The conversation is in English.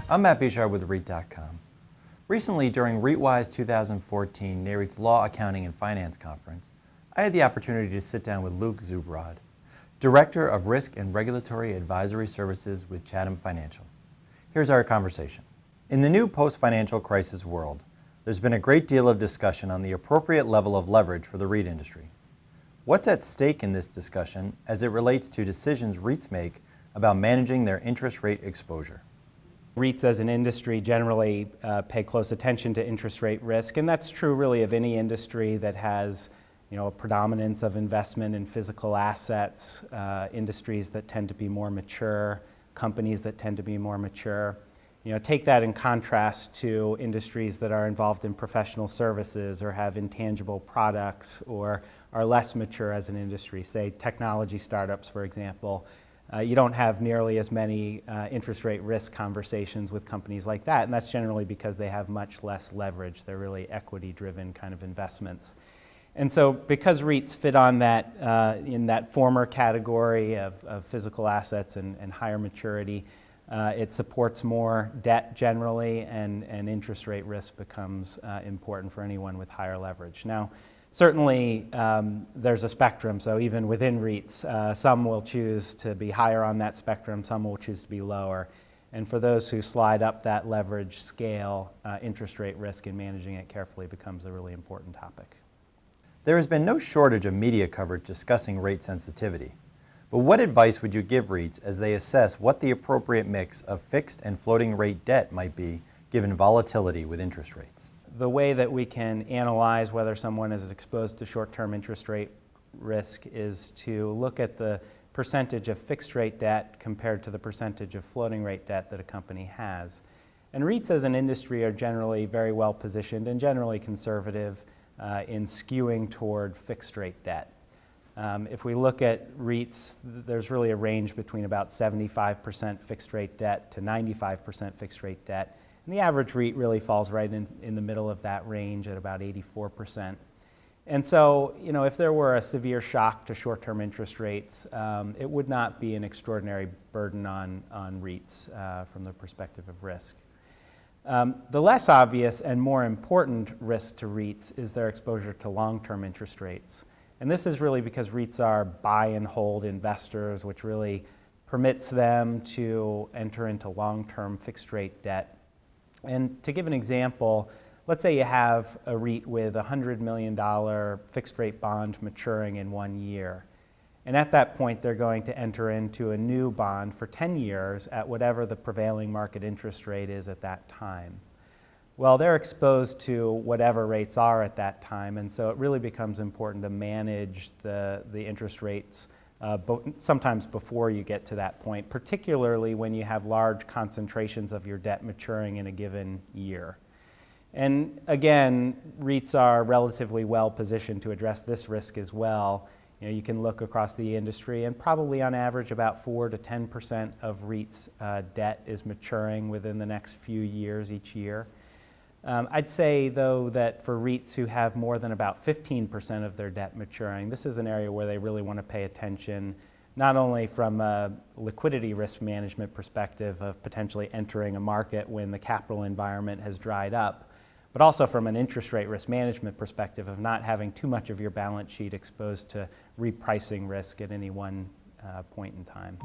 I'm Matt Bichard with REIT.com. Recently, during REITWise 2014 NAREIT's Law, Accounting, and Finance Conference, I had the opportunity to sit down with Luke Zubrod, Director of Risk and Regulatory Advisory Services with Chatham Financial. Here's our conversation. In the new post-financial crisis world, there's been a great deal of discussion on the appropriate level of leverage for the REIT industry. What's at stake in this discussion as it relates to decisions REITs make about managing their interest rate exposure? REITs as an industry generally pay close attention to interest rate risk, and that's true really of any industry that has a predominance of investment in physical assets, industries that tend to be more mature, companies that tend to be more mature. Take that in contrast to industries that are involved in professional services or have intangible products or are less mature as an industry, say technology startups, for example. You don't have nearly as many interest rate risk conversations with companies like that, and that's generally because they have much less leverage. They're really equity-driven kind of investments. And so because REITs fit on that, in that former category of physical assets and higher maturity, it supports more debt generally, and interest rate risk becomes important for anyone with higher leverage. Now, certainly there's a spectrum, so even within REITs, some will choose to be higher on that spectrum, some will choose to be lower. And for those who slide up that leverage scale, interest rate risk and managing it carefully becomes a really important topic. There has been no shortage of media coverage discussing rate sensitivity. But what advice would you give REITs as they assess what the appropriate mix of fixed and floating rate debt might be given volatility with interest rates? The way that we can analyze whether someone is exposed to short-term interest rate risk is to look at the percentage of fixed rate debt compared to the percentage of floating rate debt that a company has. And REITs as an industry are generally very well positioned and generally conservative in skewing toward fixed rate debt. If we look at REITs, there's really a range between about 75% fixed rate debt to 95% fixed rate debt. And the average REIT really falls right in the middle of that range at about 84%. And so, if there were a severe shock to short-term interest rates, it would not be an extraordinary burden on REITs from the perspective of risk. The less obvious and more important risk to REITs is their exposure to long-term interest rates. And this is really because REITs are buy and hold investors, which really permits them to enter into long-term fixed rate debt. And to give an example, let's say you have a REIT with a $100 million fixed rate bond maturing in 1 year. And at that point, they're going to enter into a new bond for 10 years at whatever the prevailing market interest rate is at that time. Well, they're exposed to whatever rates are at that time, and so it really becomes important to manage the interest rates sometimes before you get to that point, particularly when you have large concentrations of your debt maturing in a given year. And again, REITs are relatively well positioned to address this risk as well. You can look across the industry, and probably on average about 4 to 10% of REITs debt is maturing within the next few years each year. I'd say, though, that for REITs who have more than about 15% of their debt maturing, this is an area where they really want to pay attention, not only from a liquidity risk management perspective of potentially entering a market when the capital environment has dried up, but also from an interest rate risk management perspective of not having too much of your balance sheet exposed to repricing risk at any one point in time.